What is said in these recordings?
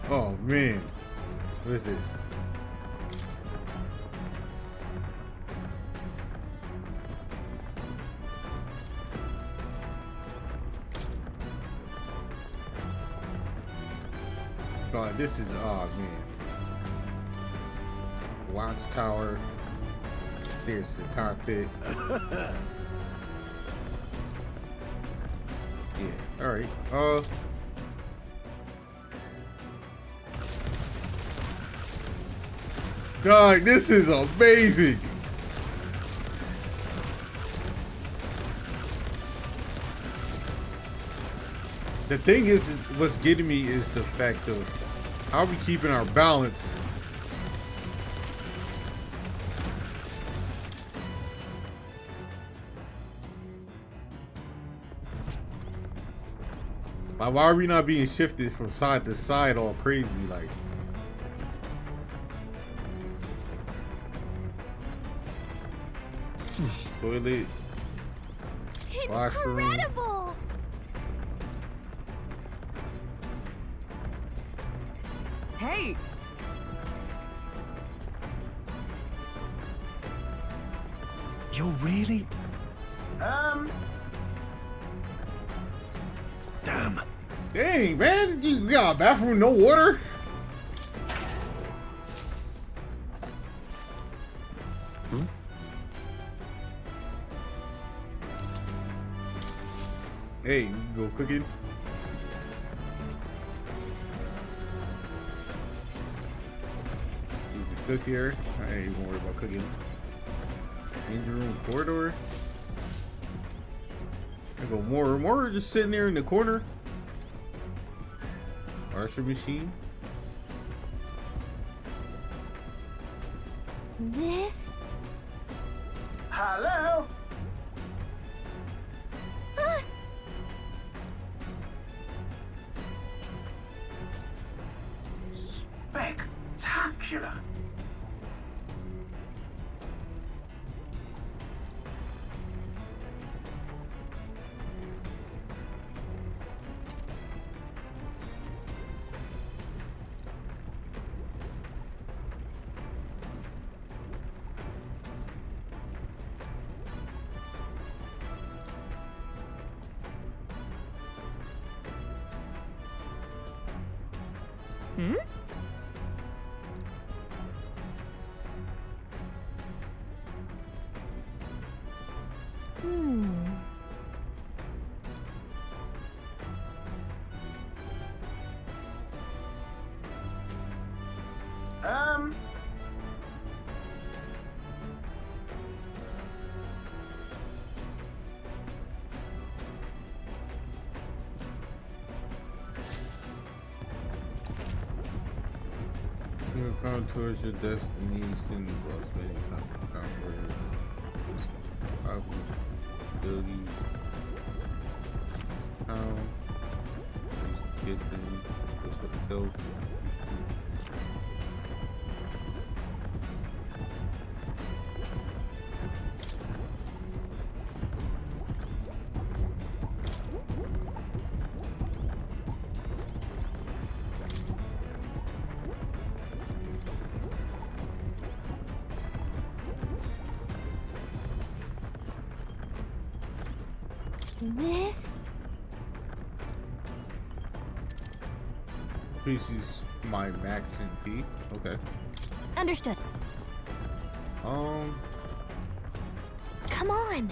Oh man, what is this? God, this is man. Watchtower. There's the cockpit. Yeah. All right. Dog, this is amazing. The thing is, what's getting me is the fact of how we keeping our balance. Like, why are we not being shifted from side to side all crazy? Like, toilet, washroom. Incredible! Hey! You're really? Damn. Dang, man, you got a bathroom, no water? Hey, you go cooking? You can cook here. I ain't even worry about cooking. Engine room corridor. I go more just sitting there in the corner. Washing machine. This? Hello? Spectacular. Hmm? Hmm. You're bound towards your destination. Boss many times where ability. Town. Kitchen. What's up, dope? This? Increases my max MP. Okay. Understood. Come on.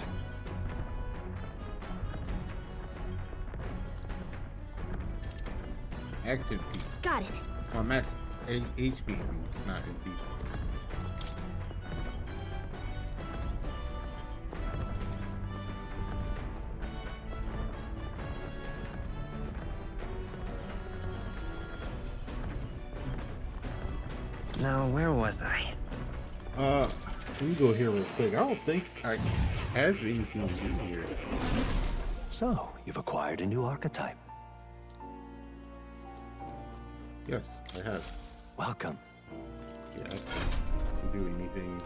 Max MP. Got it. Max HP, not MP. Now, where was I? Let me go here real quick. I don't think I have anything to do here. So, you've acquired a new archetype. Yes, I have. Welcome. Yeah, I can't do anything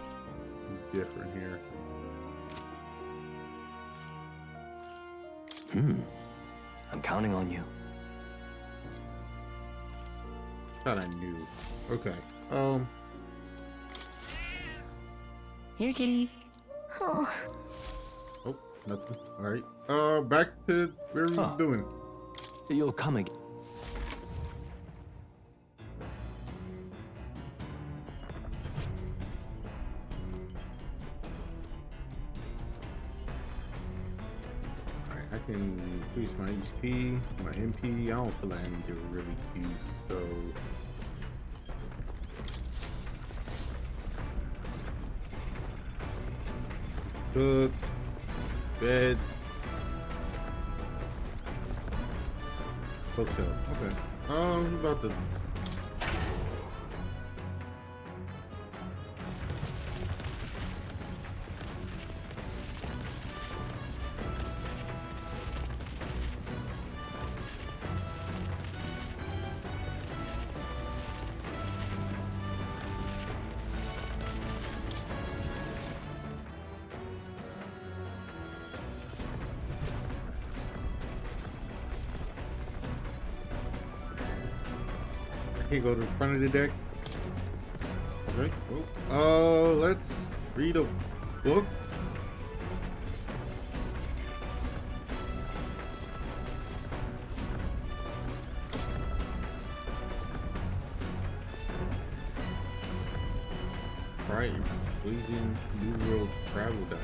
different here. I'm counting on you. Thought I knew. Okay. Here, kitty. Oh, Oh, nothing. All right. Back to where we Huh. was doing. You'll come again. All right. I can increase my HP, my MP. I don't feel like I need to really use so. Cook, beds, hotel. Okay. About to. Can't go to the front of the deck. Okay. Well, let's read a book. Right. Blazing New World Travel Diary.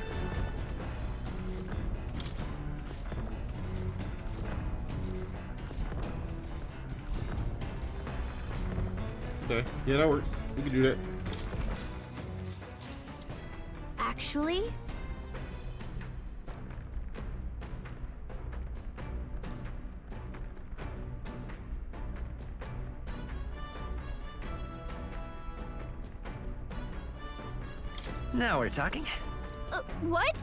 Okay. Yeah, that works. We can do that. actually? Now we're talking. What?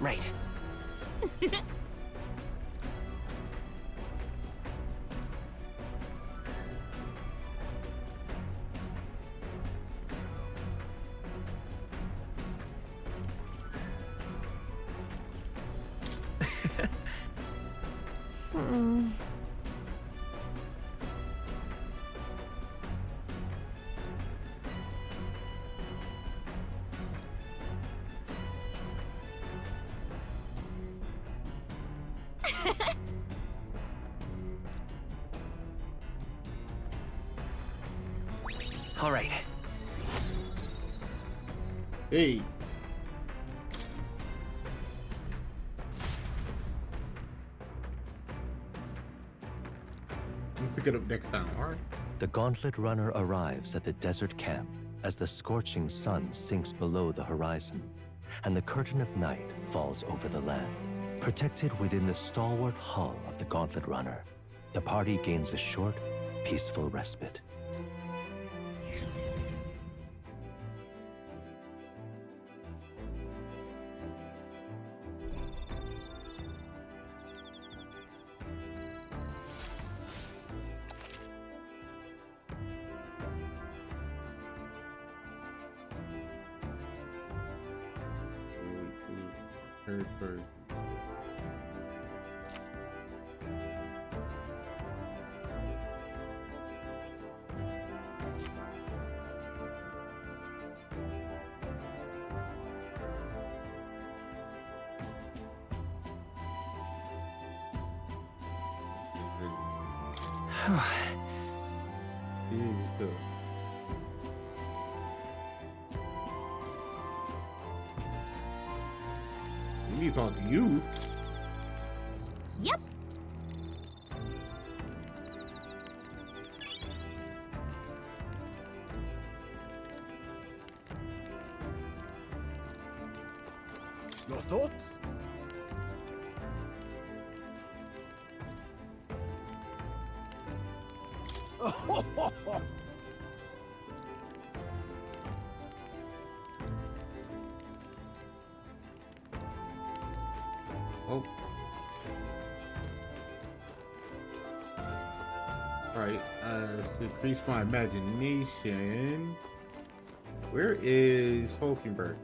Right. Hmm. All right. Hey. We'll pick it up next time, alright? The gauntlet runner arrives at the desert camp as the scorching sun sinks below the horizon and the curtain of night falls over the land. Protected within the stalwart hull of the gauntlet runner, the party gains a short, peaceful respite. Territory. We need to talk to you. Yep. Your thoughts? Oh. Alright, to increase my imagination. Where is Hulkenberg?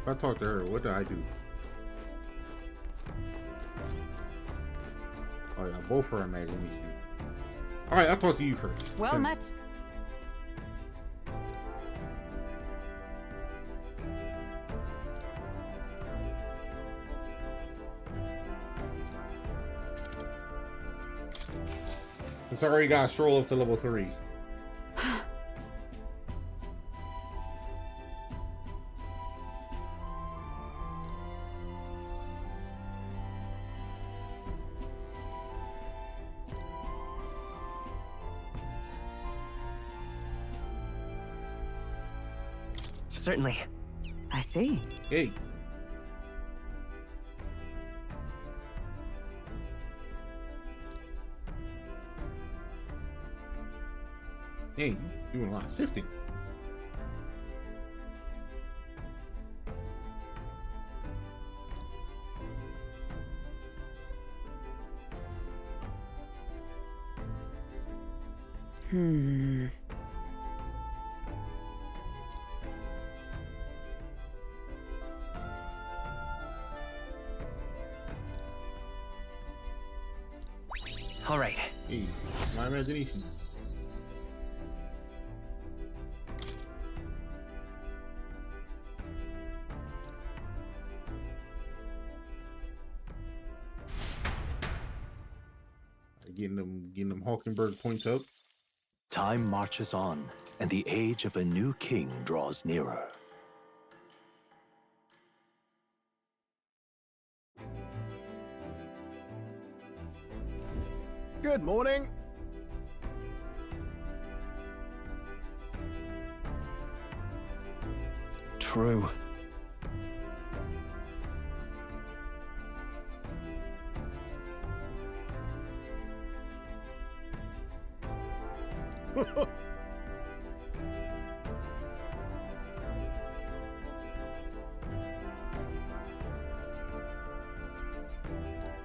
If I talk to her, what do I do? Oh yeah, both for imagination. Alright, I'll talk to you first. Well Since- met. It's already got to stroll up to level 3. Certainly. I see. Hey. Hey, you doing a lot of shifting. All right. Hey, my imagination. Getting them Hulkenberg points up. Time marches on, and the age of a new king draws nearer. Good morning. True.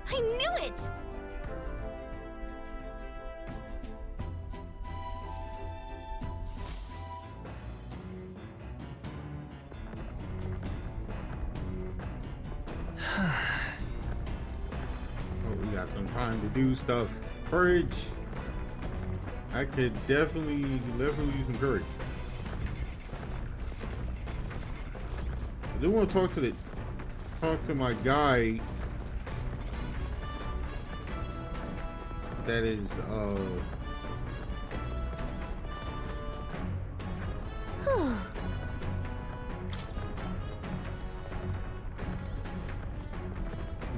I knew it! Oh, we got some time to do stuff. Courage. I could definitely use some courage. I do want to talk to my guy that is I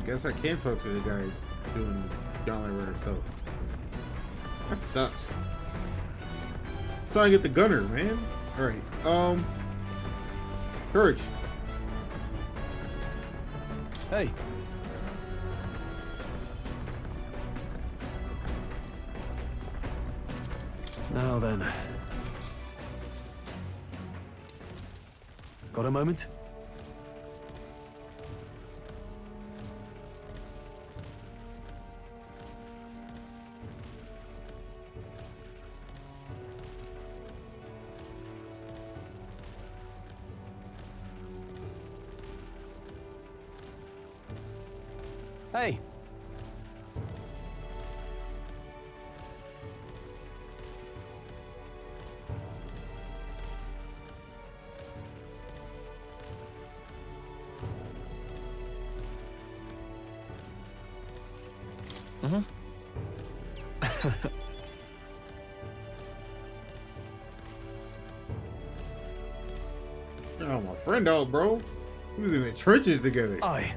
guess I can't talk to the guy doing gauntlet runner stuff. That sucks. Trying to get the gunner, man. Alright, courage. Hey. Now then. Got a moment? Hey. Oh, my friend out, bro. We was in the trenches together. Aye.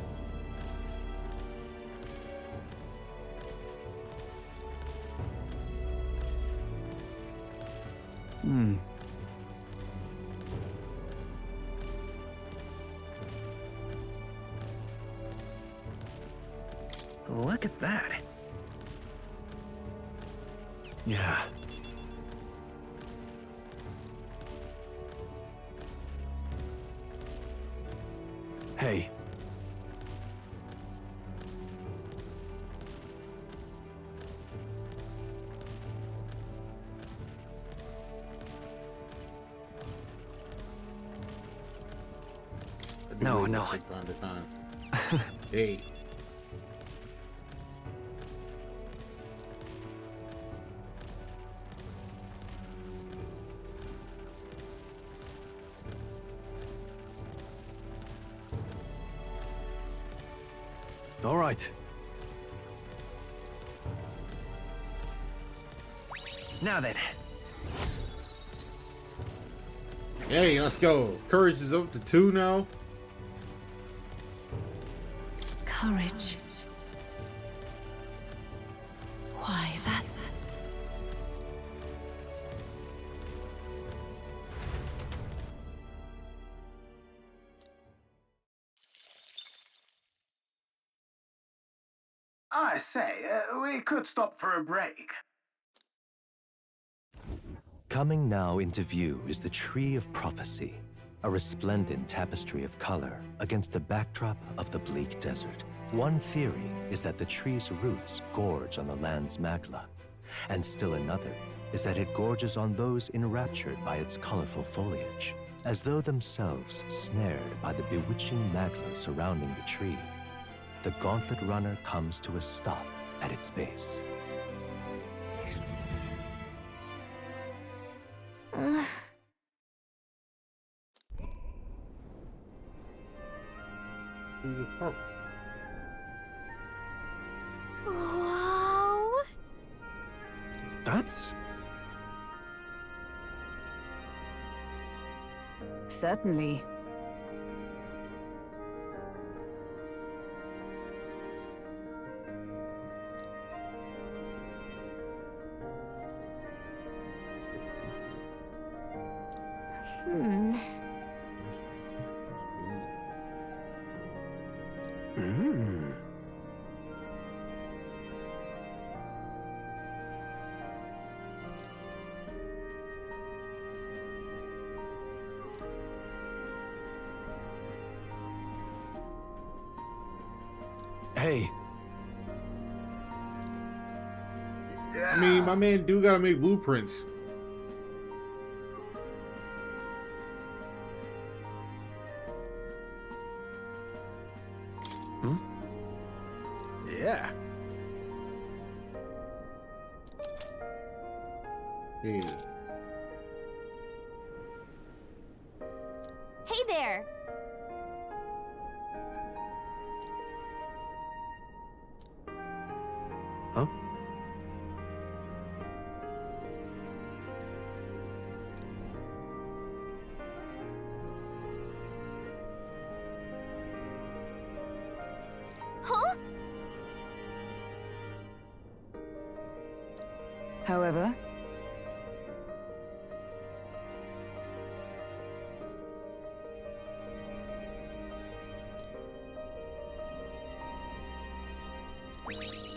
Look at that. Yeah. No, no. From time to time. Hey. All right. Now then. Hey, let's go. Courage is up to 2 now. Courage. Why, that's... I say, we could stop for a break. Coming now into view is the Tree of Prophecy, a resplendent tapestry of color against the backdrop of the bleak desert. One theory is that the tree's roots gorge on the land's magla, and still another is that it gorges on those enraptured by its colorful foliage, as though themselves snared by the bewitching magla surrounding the tree. The Gauntlet Runner comes to a stop at its base. Wow. That's... Certainly. Hey, I mean, my man do gotta make blueprints. yeah. Hey. Hey there. Huh? Huh? However,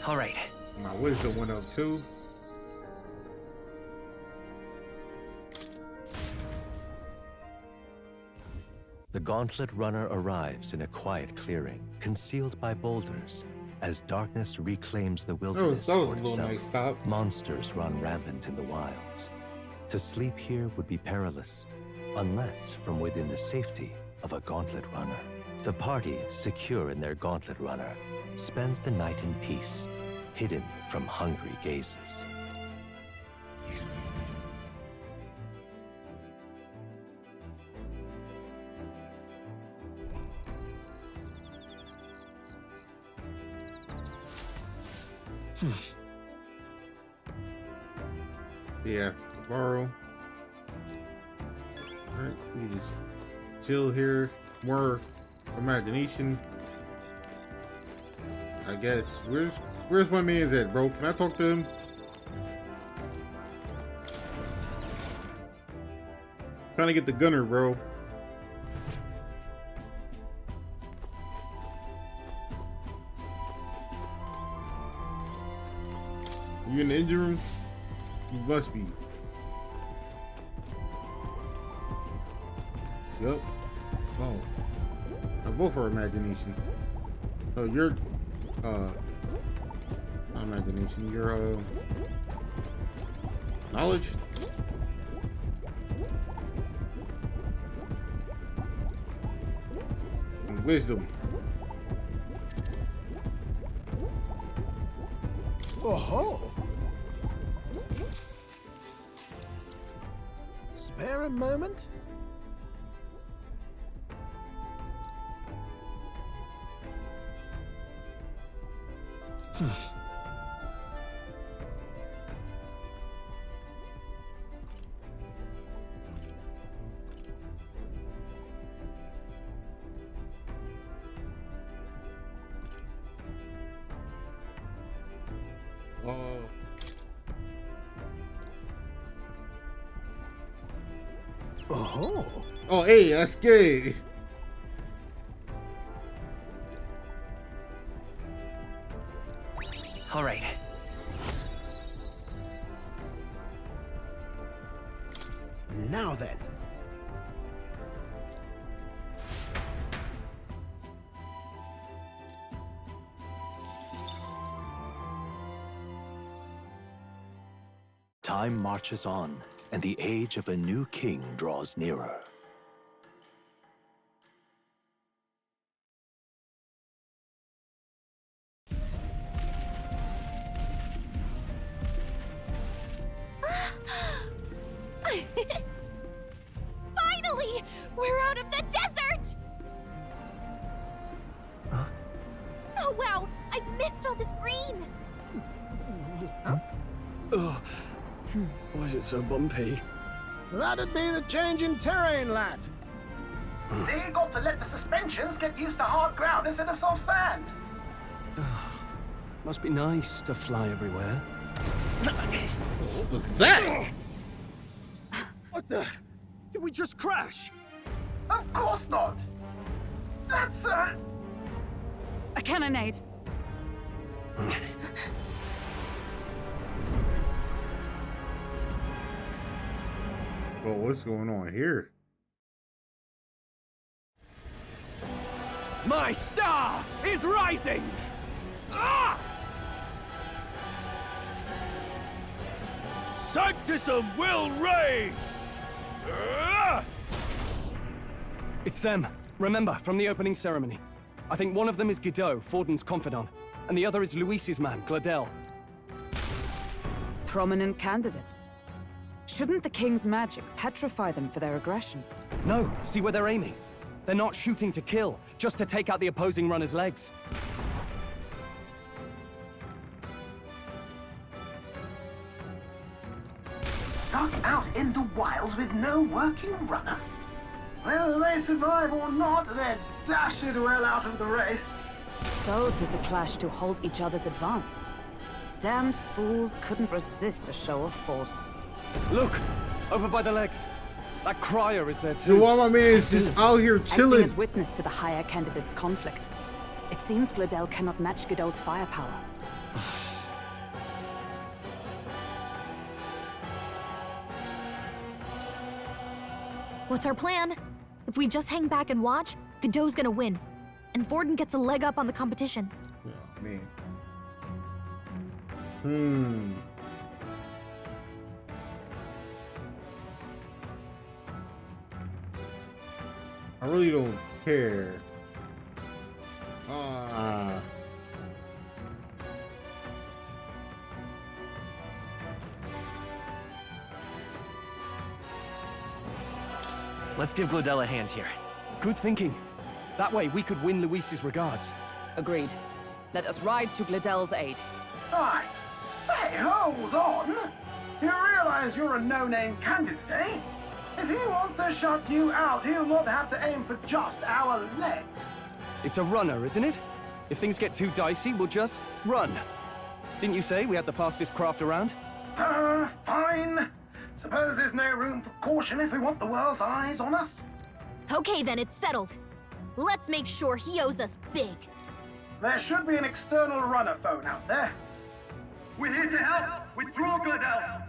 All right. My wisdom went up too. The Gauntlet Runner arrives in a quiet clearing, concealed by boulders. As darkness reclaims the wilderness That was for a little itself, nice stop. monsters run rampant in the wilds. To sleep here would be perilous, unless from within the safety of a Gauntlet Runner. The party, secure in their Gauntlet Runner, spends the night in peace, hidden from hungry gazes. Yeah, tomorrow. Alright, we just chill here. More imagination. I guess. Where's my man's at, bro? Can I talk to him? Trying to get the gunner, bro. You in the engine room? You must be. Yup. Oh. I vote for imagination. Oh, you're not imagination, you're knowledge. Wisdom. Oh-ho! Spare a moment? Oh, Oh, hey, that's good. All right. now then. Time marches on, and the age of a new king draws nearer. Finally! We're out of the desert! Huh? Oh wow! I missed all this green! Ugh. Why is it so bumpy? That'd be the change in terrain, lad. See, you got to let the suspensions get used to hard ground instead of soft sand. Must be nice to fly everywhere. What was that? What the? Did we just crash? Of course not. That's, A cannonade. Well, what's going on here? My star is rising! Ah! Sanctism will reign! Ah! It's them. Remember, from the opening ceremony. I think one of them is Guido, Forden's confidant, and the other is Luis's man, Gladel. Prominent candidates. Shouldn't the king's magic petrify them for their aggression? No, see where they're aiming. They're not shooting to kill, just to take out the opposing runner's legs. stuck out in the wilds with no working runner. Whether they survive or not, they're dashed well out of the race. So 'tis a clash to hold each other's advance. Damned fools couldn't resist a show of force. Look! Over by the legs. That crier is there too. Dude, why my man is just out here Acting chilling? as witness to the higher candidate's conflict. It seems Gladel cannot match Guido's firepower. What's our plan? If we just hang back and watch, Godot's gonna win. And Forden gets a leg up on the competition. Oh, man. I really don't care. Let's give Glodell a hand here. Good thinking. That way we could win Luis's regards. Agreed. Let us ride to Gladel's aid. I say, hold on. You realize you're a no-name candidate, eh? If he wants to shut you out, he'll not have to aim for just our legs. It's a runner, isn't it? If things get too dicey, we'll just run. Didn't you say we had the fastest craft around? Fine. Suppose there's no room for caution if we want the world's eyes on us? Okay then, it's settled. Let's make sure he owes us big. There should be an external runner phone out there. We're here to help! Withdraw, Gladel!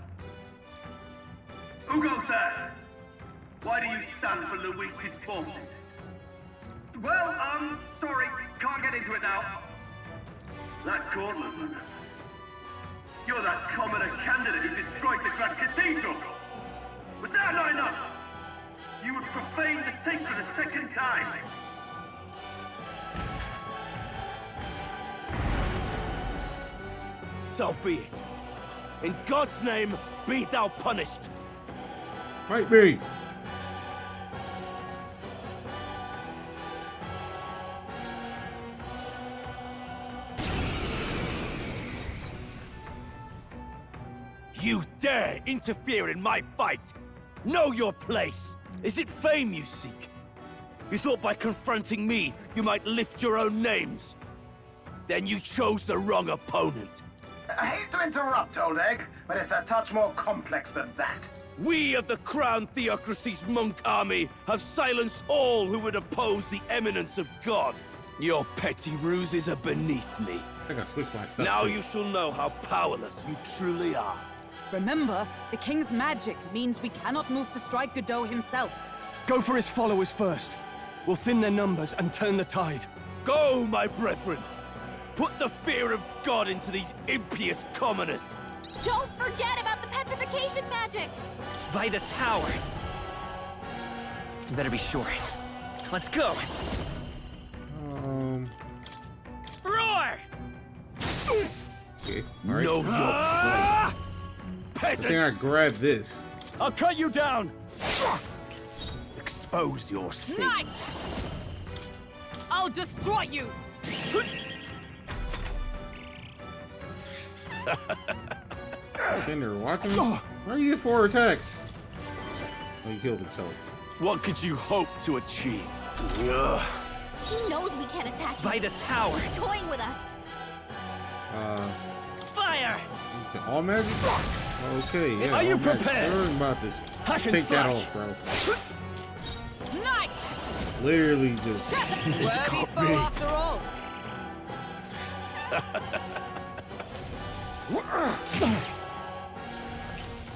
Who goes there? Why do you stand for Luis's forces? Well, sorry, can't get into it now. That Cortland runner. You're that commoner candidate who destroyed the Grand Cathedral! Was that not enough? You would profane the sacred a second time! So be it. In God's name, be thou punished. Might be. You dare interfere in my fight? Know your place. Is it fame you seek? You thought by confronting me, you might lift your own names. Then you chose the wrong opponent. I hate to interrupt, Old Egg, but it's a touch more complex than that. We of the Crown Theocracy's monk army have silenced all who would oppose the eminence of God. Your petty ruses are beneath me. I think I switched my stuff. Now too. you shall know how powerless you truly are. Remember, the king's magic means we cannot move to strike Godot himself. Go for his followers first. We'll thin their numbers and turn the tide. Go, my brethren! Put the fear of God into these impious commoners! Don't forget about the petrification magic! By this power. You better be sure. Let's go. Roar! Okay. All right. Know your place. I think I Peasants! grabbed this. I'll cut you down! Expose your sins. Knight! I'll destroy you! Sitting there watching me? Why are you get 4 attacks? Oh, he killed himself. What could you hope to achieve? Ugh. He knows we can't attack him. By this power. He's toying with us. Fire! Okay, all magic? Okay, yeah. Are you all magic. prepared? Learn about this. Hack and Take that slash. off, bro. Knight! Literally just. Worthy foe after all.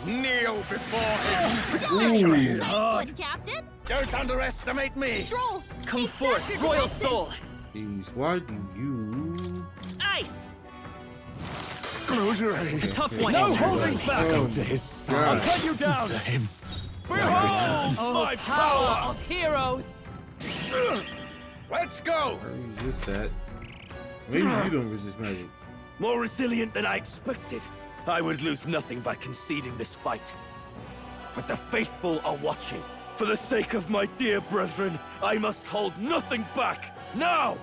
Kneel before him! Nice one, Captain. Don't underestimate me! Stroll, Come accept forth, your Royal defenses. Soul! Jeez, why do you? Ice! Close your eyes. The tough one. No holding back! Oh, to his I'll God. cut you down! him. Behold! Oh, My power power! of heroes! Let's go! I resist that. Maybe you don't resist magic. More resilient than I expected. I would lose nothing by conceding this fight. But the faithful are watching. For the sake of my dear brethren, I must hold nothing back. Now!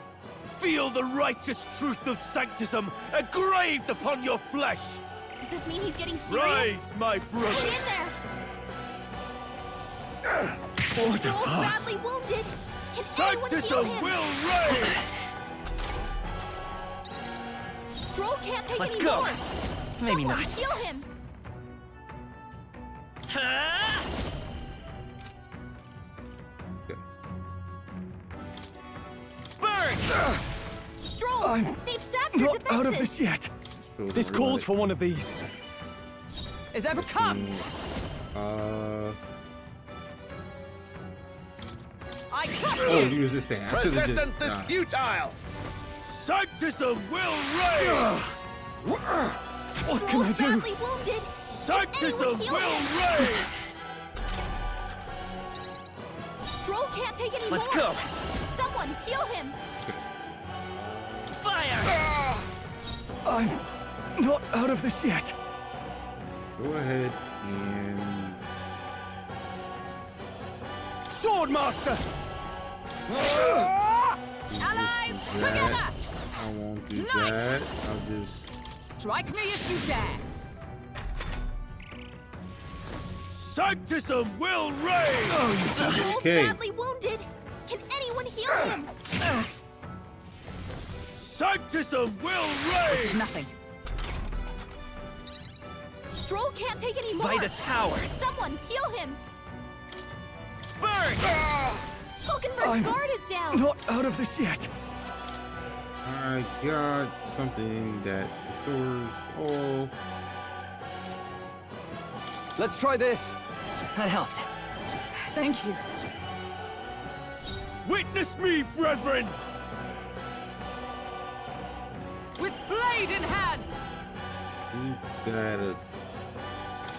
Feel the righteous truth of sanctism engraved upon your flesh! Does this mean he's getting serious? Rise, my Hang brothers! in there. What a Joel's farce! badly wounded. Can anyone heal Sanctism him? will reign! Stroll can't take Let's any go. more. Maybe Someone not. heal him. Ha! Okay. Burn! Stroll, I'm they've sapped your Not defenses. out of this yet. Still This don't calls realize. for one of these. Is ever come? I crush Oh, you! you resist that. I should have just. futile! Sanctism will reign! What can I Stroll's do? badly wounded. Sanctism Anyone heal will him? reign! Stroll can't take any Let's more. go. Someone heal him. Fire! I'm not out of this yet. Go ahead and. Swordmaster! Allies, resist together! that. I won't do Knight! that. I'll just. Strike me if you dare! Sanctism will reign! Stroll's Okay. badly wounded. Can anyone heal him? Sanctism will reign! Nothing. Stroll can't take any more. By this power. Someone heal him. Burn! Hulkenberg's I'm guard is down. Not out of this yet. I got something that restores all. Let's try this. That helped. Thank you. Witness me, brethren! With blade in hand, You gotta.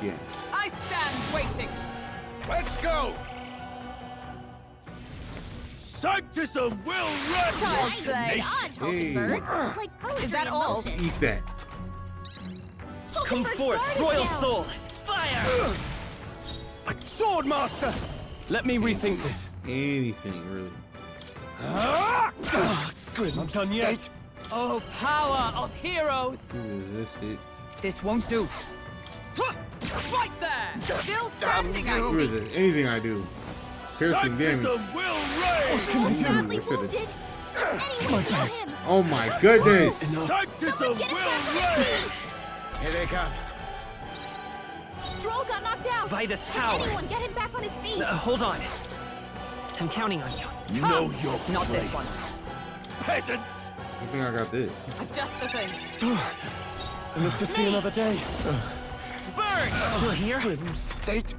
Yeah. I stand waiting. Let's go! Sanctism will reign! Child slay. Dodge, Hey. Hulkenberg. Like poetry Is that in all? motion. Eat that. Come forth, royal soul! Fire! Sword master! Let me rethink this. Anything, really. I'm done yet. Oh, power of heroes! Resist it. This won't do. Right there! Still standing, I Who is it? Anything I do. Piercing damage. Sanctism will reign! Badly I should've- wounded. Anyone heal him. Oh my goodness! Sanctism Get him will back on his reign! feet. Here they come. Stroll got knocked out. By this Can power. anyone get him back on his feet? Hold on. I'm counting on you. Know your Not place. this one. Peasants! I think I got this. Just the thing. Live to see another day. Burn! Still here? State.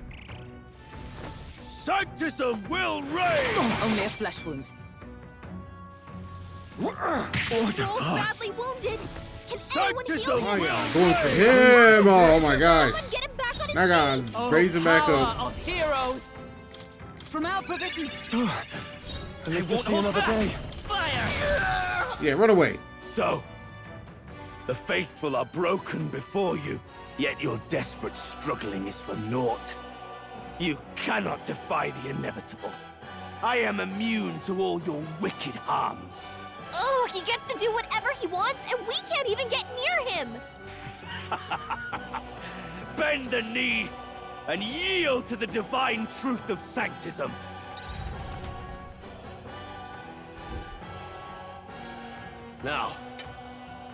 Sanctism will reign! Only a flesh wound. Stroll's badly wounded. Can anyone heal Sanctism him? Oh will yeah, I'm going for him! Oh my gosh! Someone get him back on his I got feet. him. Raise him back up. Of heroes! From our position. Live to see another day. Fire! Yeah, run away. So, the faithful are broken before you, yet your desperate struggling is for naught. You cannot defy the inevitable. I am immune to all your wicked harms. Oh, he gets to do whatever he wants, and we can't even get near him. Bend the knee and yield to the divine truth of sanctism. Now,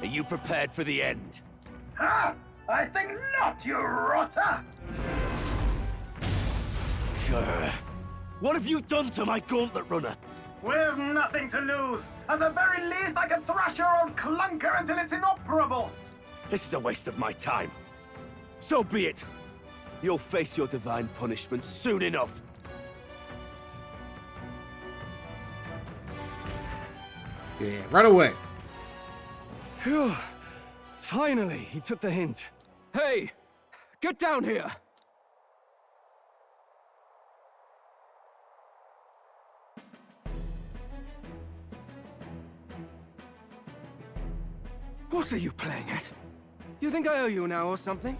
are you prepared for the end? Ha! I think not, you rotter! What have you done to my gauntlet runner? We've nothing to lose. At the very least, I can thrash your old clunker until it's inoperable. This is a waste of my time. So be it. You'll face your divine punishment soon enough. Yeah, run away. Phew. Finally, he took the hint. Hey, get down here. What are you playing at? You think I owe you now or something?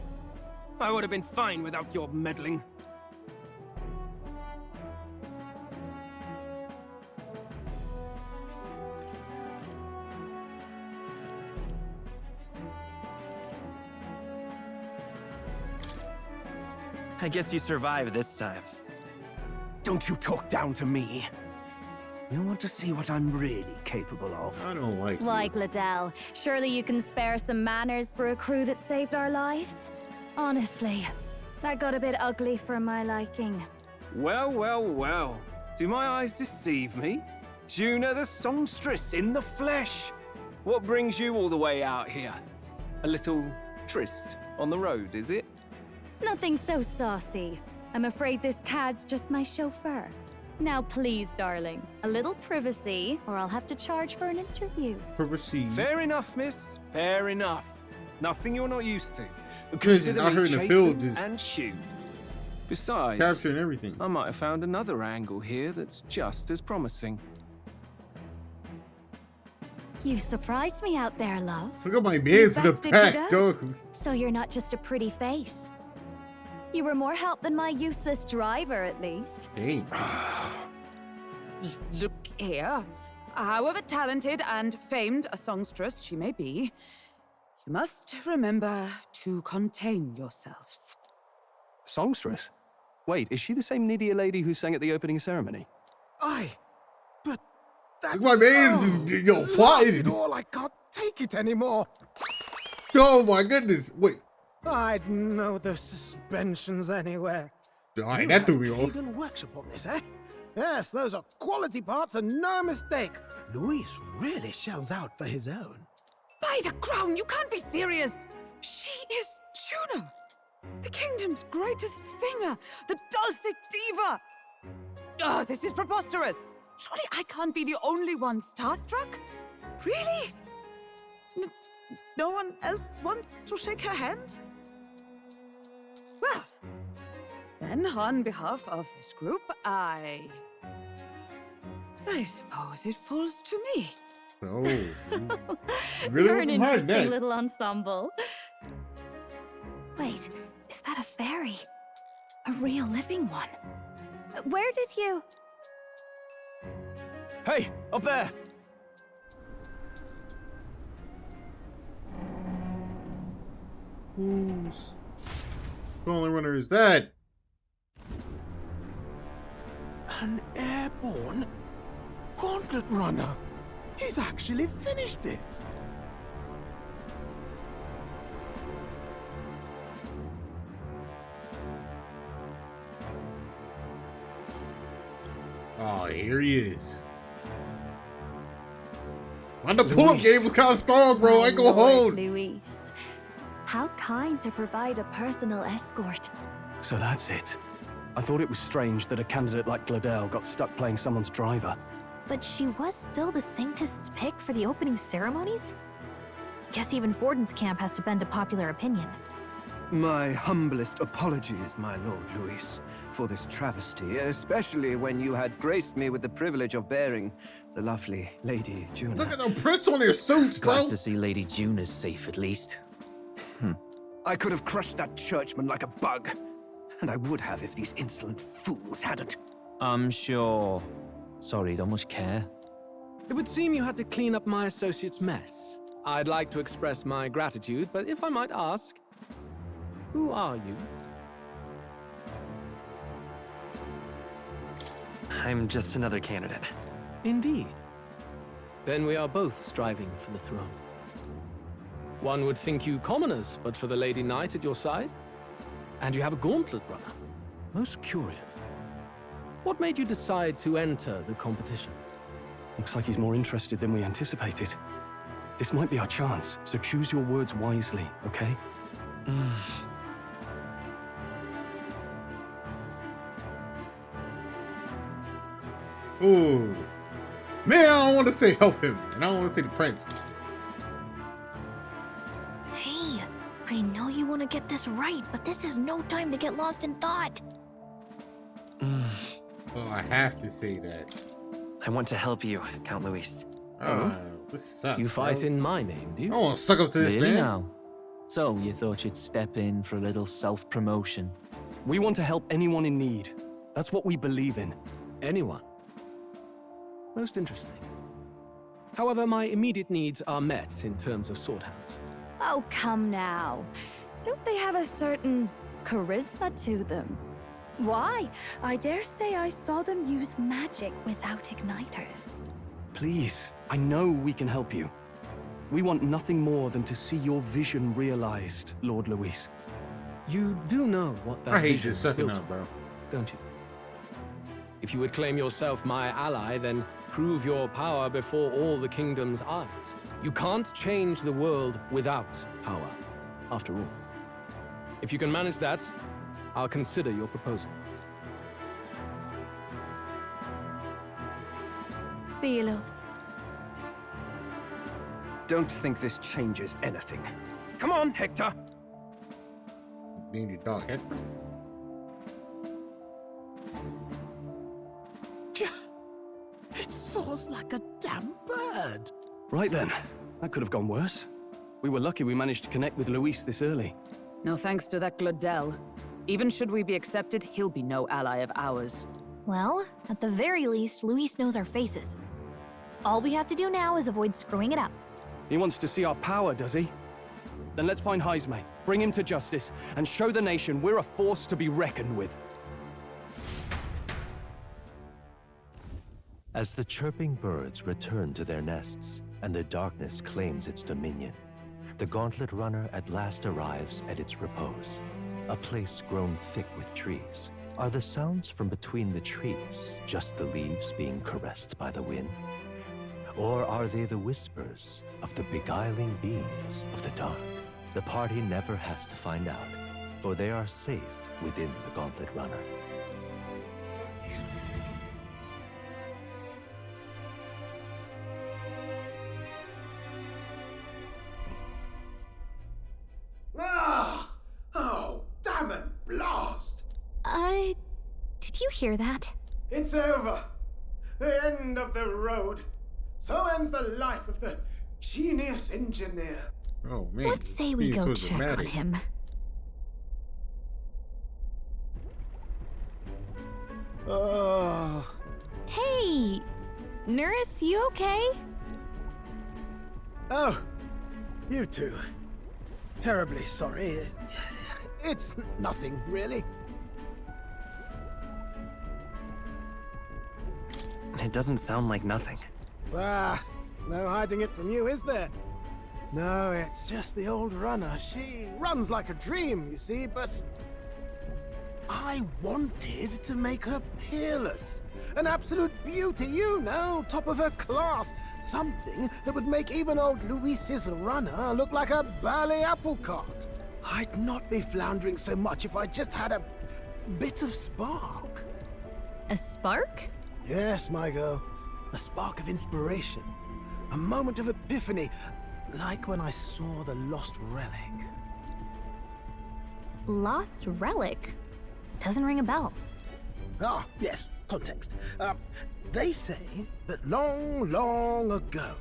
I would have been fine without your meddling. I guess you survived this time. Don't you talk down to me. You want to see what I'm really capable of? I don't like Like Liddell, surely you can spare some manners for a crew that saved our lives? Honestly, that got a bit ugly for my liking. Well, well, well. Do my eyes deceive me? Juna the songstress in the flesh. What brings you all the way out here? A little tryst on the road, is it? Nothing so saucy. I'm afraid this cad's just my chauffeur. Now please, darling, a little privacy, or I'll have to charge for an interview. Proceed. Fair enough, miss. Fair enough. Nothing you're not used to. Chris is Consider out me here in the field chastened just and shooed. Besides, capturing everything. I might have found another angle here that's just as promising. You surprised me out there, love. Look at my man's in the bested back, Godot. dog. So you're not just a pretty face. You were more help than my useless driver, at least. Dang. Look here. However talented and famed a songstress she may be, you must remember to contain yourselves. Songstress? Wait, is she the same Nydia lady who sang at the opening ceremony? Aye, but that's... Look, my man's just, yo, flying. all. I can't take it anymore. Oh my goodness. Wait. I'd know the suspensions anywhere. Alright, that threw me off. Hayden workshop on this, eh? Yes, those are quality parts and no mistake. Luis really shells out for his own. By the crown, you can't be serious! She is Juna, the kingdom's greatest singer, the dulcet diva! Oh, this is preposterous! Surely I can't be the only one starstruck? Really? No one else wants to shake her hand? Well, then on behalf of this group, I suppose it falls to me. Oh. Really You're an wasn't hard, interesting that. little ensemble. Wait, is that a fairy? A real living one? Where did you... Hey, up there! Who's Gauntlet Runner is that? An airborne gauntlet runner. He's actually finished it. Oh, here he is. Man, the pull-up game was kind of strong, bro. I ain't gonna hold. Luis, how kind to provide a personal escort. So that's it. I thought it was strange that a candidate like Gladel got stuck playing someone's driver. But she was still the Sanctist's pick for the opening ceremonies? Guess even Forden's camp has to bend to popular opinion. My humblest apologies, my Lord Luis, for this travesty, especially when you had graced me with the privilege of bearing the lovely Lady Juna. Look at the prints on their suits, bro. Glad to see Lady Juna's safe, at least. I could have crushed that churchman like a bug, and I would have if these insolent fools hadn't. I'm sure. Sorry, don't much care. It would seem you had to clean up my associate's mess. I'd like to express my gratitude, but if I might ask, who are you? I'm just another candidate. Indeed. Then we are both striving for the throne. One would think you commoners, but for the Lady Knight at your side. And you have a gauntlet runner. Most curious. What made you decide to enter the competition? Looks like he's more interested than we anticipated. This might be our chance, so choose your words wisely, okay? Ooh. Man, I don't want to say help him. And I don't want to say the prince. Hey, I know you want to get this right, but this is no time to get lost in thought. Oh, I have to say that. I want to help you, Count Luis. Oh, this sucks. You fight bro. in my name, do I you? don't want to suck up to this, Really man. now? So, you thought you'd step in for a little self-promotion? We want to help anyone in need. That's what we believe in. Anyone. Most interesting. However, my immediate needs are met in terms of sword hands. Oh, come now. Don't they have a certain charisma to them? Why? I dare say I saw them use magic without igniters. Please, I know we can help you. We want nothing more than to see your vision realized, Lord Luis. You do know what that I hate vision this is sucking built up, bro. on, don't you? If you would claim yourself my ally, then prove your power before all the kingdom's eyes. You can't change the world without power, after all. If you can manage that, I'll consider your proposal. See you, loves. Don't think this changes anything. Come on, Hector! Named your dog Hector. It soars like a damn bird. Right then, that could have gone worse. We were lucky we managed to connect with Luis this early. No thanks to that Gladel. Even should we be accepted, he'll be no ally of ours. Well, at the very least, Luis knows our faces. All we have to do now is avoid screwing it up. He wants to see our power, does he? Then let's find Heisme, bring him to justice, and show the nation we're a force to be reckoned with. As the chirping birds return to their nests and the darkness claims its dominion, the Gauntlet Runner at last arrives at its repose, a place grown thick with trees. Are the sounds from between the trees just the leaves being caressed by the wind? Or are they the whispers of the beguiling beings of the dark? The party never has to find out, for they are safe within the Gauntlet Runner. Ah! Oh, damn it, blast! Did you hear that? It's over. The end of the road. So ends the life of the genius engineer. Oh man. Let's say we He's go so check on dramatic. him. Oh. Hey! Nurse, you okay? Oh, you two. Terribly sorry. It's nothing, really. It doesn't sound like nothing. Ah, no hiding it from you, is there? No, it's just the old runner. She runs like a dream, you see, but I wanted to make her peerless. An absolute beauty, you know, top of her class. Something that would make even old Luis's runner look like a bally apple cart. I'd not be floundering so much if I just had a bit of spark. A spark? Yes, my girl. A spark of inspiration. A moment of epiphany, like when I saw the lost relic. Lost relic? Doesn't ring a bell. Ah, yes, context. They say that long, long ago,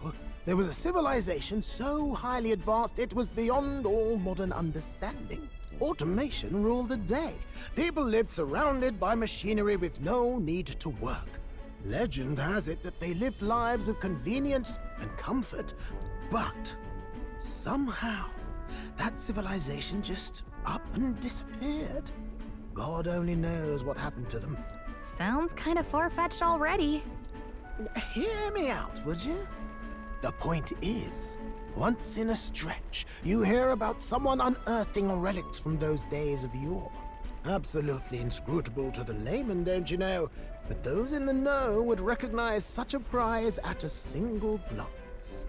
there was a civilization so highly advanced it was beyond all modern understanding. Automation ruled the day. People lived surrounded by machinery with no need to work. Legend has it that they lived lives of convenience and comfort, but somehow that civilization just up and disappeared. God only knows what happened to them. Sounds kind of far-fetched already. Hear me out, would you? The point is, once in a stretch, you hear about someone unearthing relics from those days of yore. Absolutely inscrutable to the layman, don't you know? But those in the know would recognize such a prize at a single glance.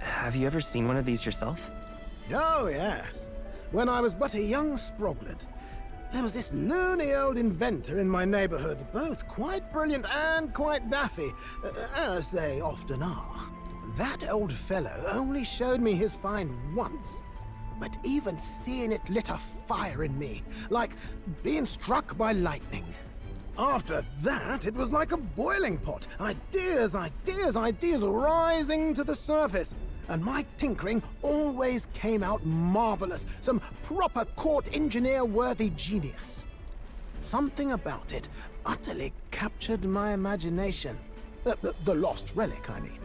Have you ever seen one of these yourself? Oh, yes. When I was but a young sproglet, there was this loony old inventor in my neighborhood, both quite brilliant and quite daffy, as they often are. That old fellow only showed me his find once, but even seeing it lit a fire in me, like being struck by lightning. After that, it was like a boiling pot. Ideas, ideas, ideas rising to the surface. And my tinkering always came out marvelous, some proper court engineer-worthy genius. Something about it utterly captured my imagination. The lost relic, I mean.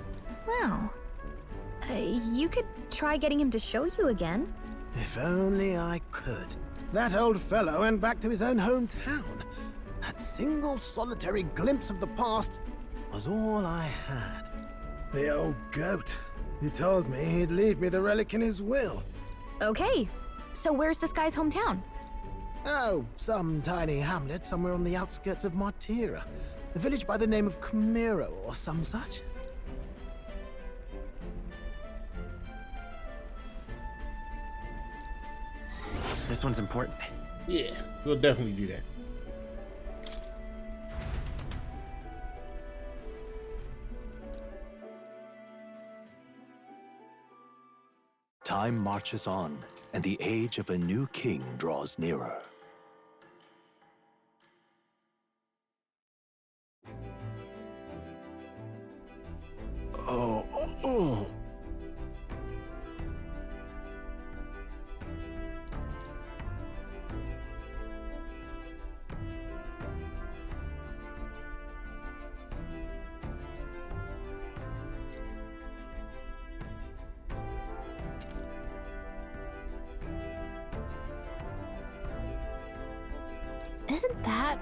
Wow. You could try getting him to show you again. If only I could. That old fellow went back to his own hometown. That single solitary glimpse of the past was all I had. The old goat. He told me he'd leave me the relic in his will. Okay, so where's this guy's hometown? Oh, some tiny hamlet somewhere on the outskirts of Martira. A village by the name of Camiro or some such. This one's important. Yeah, we'll definitely do that. Time marches on, and the age of a new king draws nearer. Oh. Isn't that...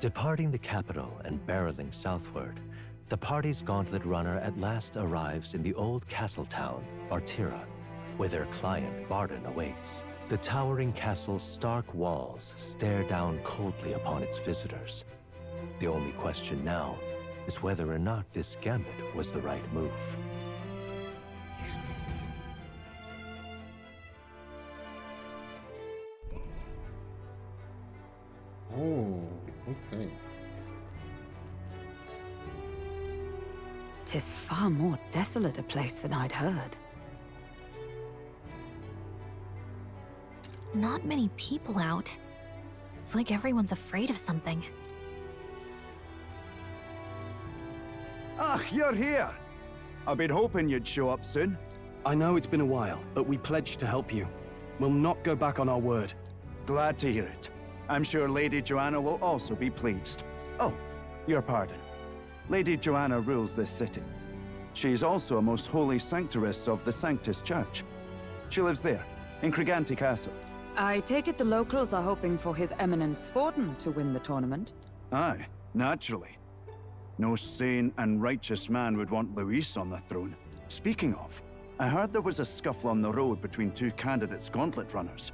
Departing the capital and barreling southward, the party's gauntlet runner at last arrives in the old castle town, Martira, where their client, Barden, awaits. The towering castle's stark walls stare down coldly upon its visitors. The only question now is whether or not this gambit was the right move. Oh, okay. 'Tis far more desolate a place than I'd heard. Not many people out. It's like everyone's afraid of something. Ah, you're here! I've been hoping you'd show up soon. I know it's been a while, but we pledged to help you. We'll not go back on our word. Glad to hear it. I'm sure Lady Joanna will also be pleased. Oh, your pardon. Lady Joanna rules this city. She's also a most holy sanctoress of the Sanctus Church. She lives there, in Criganti Castle. I take it the locals are hoping for His Eminence Forden to win the tournament? Aye, naturally. No sane and righteous man would want Luis on the throne. Speaking of, I heard there was a scuffle on the road between two candidates' gauntlet runners.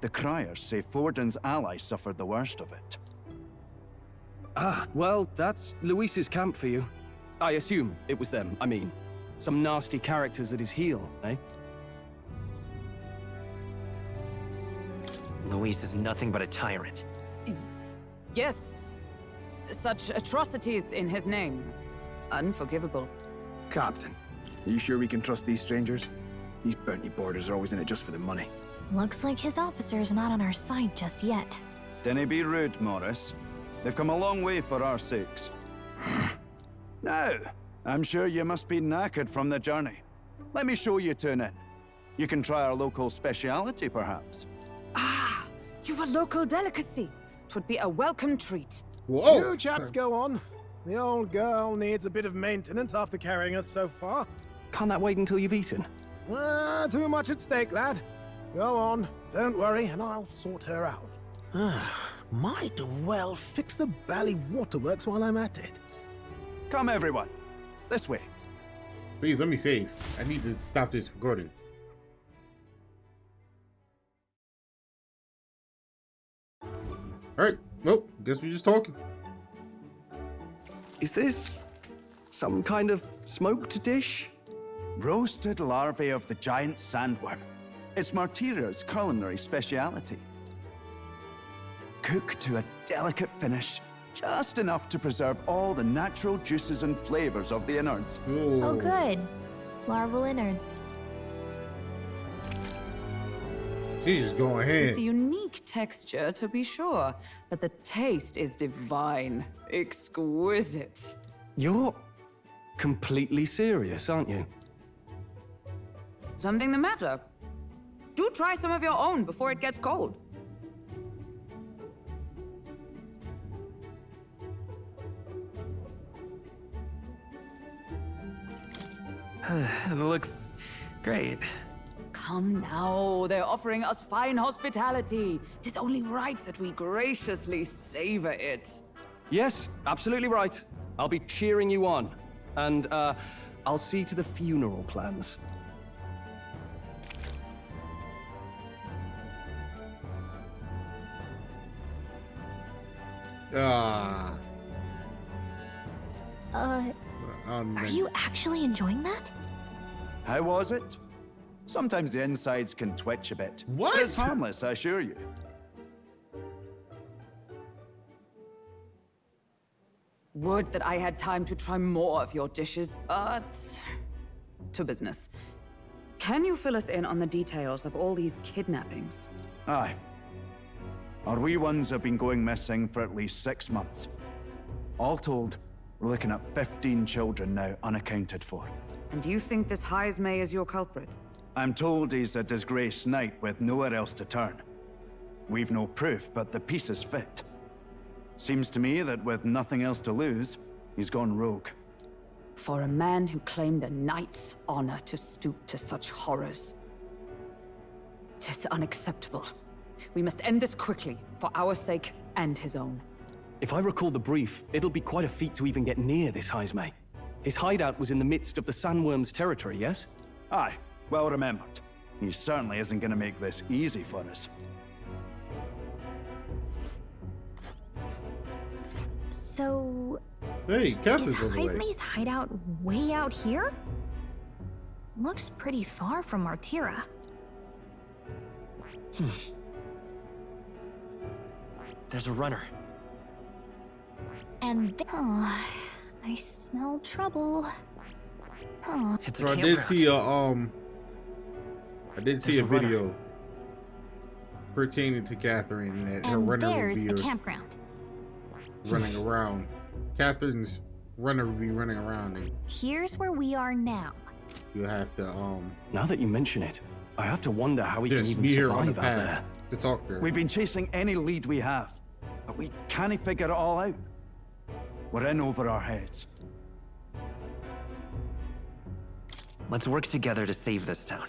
The criers say Forden's allies suffered the worst of it. Ah, well, that's Luis's camp for you. I assume it was them, I mean. Some nasty characters at his heel, eh? Luis is nothing but a tyrant. Yes. Such atrocities in his name. Unforgivable. Captain, are you sure we can trust these strangers? These bounty boarders are always in it just for the money. Looks like his officer's not on our side just yet. Dinna be rude, Morris. They've come a long way for our sakes. Now, I'm sure you must be knackered from the journey. Let me show you to an inn. You can try our local speciality, perhaps. Ah, you've a local delicacy. 'Twould be a welcome treat. Whoa! You chaps go on. The old girl needs a bit of maintenance after carrying us so far. Can't that wait until you've eaten? Too much at stake, lad. Go on, don't worry, and I'll sort her out. Might well fix the bally waterworks while I'm at it. Come, everyone. This way. Please, let me save. I need to stop this recording. Alright, well, guess we're just talking. Is this some kind of smoked dish? Roasted larvae of the giant sandworm. It's Martira's culinary speciality. Cooked to a delicate finish, just enough to preserve all the natural juices and flavors of the innards. Ooh. Oh, good. Larval innards. She's just going ahead. It's a unique texture, to be sure, but the taste is divine. Exquisite. You're completely serious, aren't you? Something the matter? Do try some of your own before it gets cold. It looks great. Come now, they're offering us fine hospitality. 'Tis only right that we graciously savor it. Yes, absolutely right. I'll be cheering you on. And, I'll see to the funeral plans. Ah. Are you actually enjoying that? How was it? Sometimes the insides can twitch a bit. What? But it's harmless, I assure you. Would that I had time to try more of your dishes, but... to business. Can you fill us in on the details of all these kidnappings? Aye. Our wee ones have been going missing for at least 6 months. All told, we're looking at 15 children now unaccounted for. And you think this Heismay is your culprit? I'm told he's a disgraced knight with nowhere else to turn. We've no proof, but the pieces fit. Seems to me that with nothing else to lose, he's gone rogue. For a man who claimed a knight's honor to stoop to such horrors. 'Tis unacceptable. We must end this quickly, for our sake and his own. If I recall the brief, it'll be quite a feat to even get near this Heismay. His hideout was in the midst of the Sandworm's territory, yes? Aye, well remembered. He certainly isn't going to make this easy for us. So... Hey, is Catherine's on the way. Heismay's hideout way out here? Looks pretty far from Martira. There's a runner. And oh, I smell trouble. Huh. It's a So I campground. did see a There's a runner. video pertaining to Catherine that her And runner there's would a be campground. running around. Catherine's runner would be running around and Here's where we are now. you have to Now that you mention it, I have to wonder how we can just even be here on the survive out there. path to talk to her. We've been chasing any lead we have, but we can't figure it all out. We're in over our heads. Let's work together to save this town.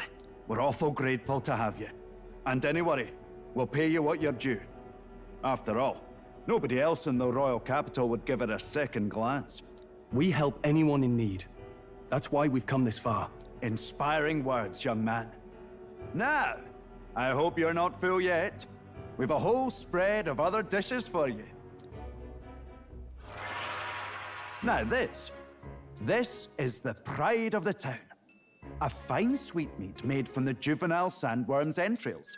We're awful grateful to have you. And don't worry, we'll pay you what you're due. After all, nobody else in the royal capital would give it a second glance. We help anyone in need. That's why we've come this far. Inspiring words, young man. Now, I hope you're not full yet. We've a whole spread of other dishes for you. Now this is the pride of the town. A fine sweetmeat made from the juvenile sandworm's entrails.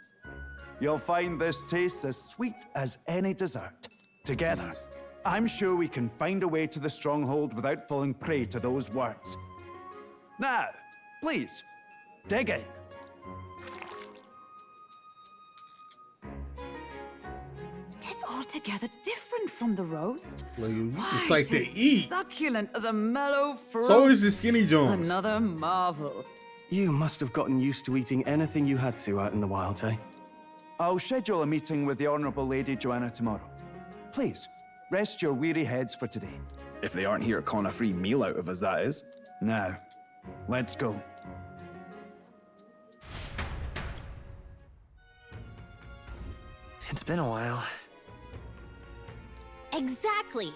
You'll find this tastes as sweet as any dessert. Together, I'm sure we can find a way to the stronghold without falling prey to those worms. Now, please, dig in. Tis altogether different from the roast. Like, you Why, just like to 'tis eat. Succulent as a mellow fruit. So is the Skinny Jones. Another marvel. You must have gotten used to eating anything you had to out in the wilds, eh? I'll schedule a meeting with the Honourable Lady Joanna tomorrow. Please, rest your weary heads for today. If they aren't here to con a free meal out of us, that is. Now, let's go. It's been a while. Exactly.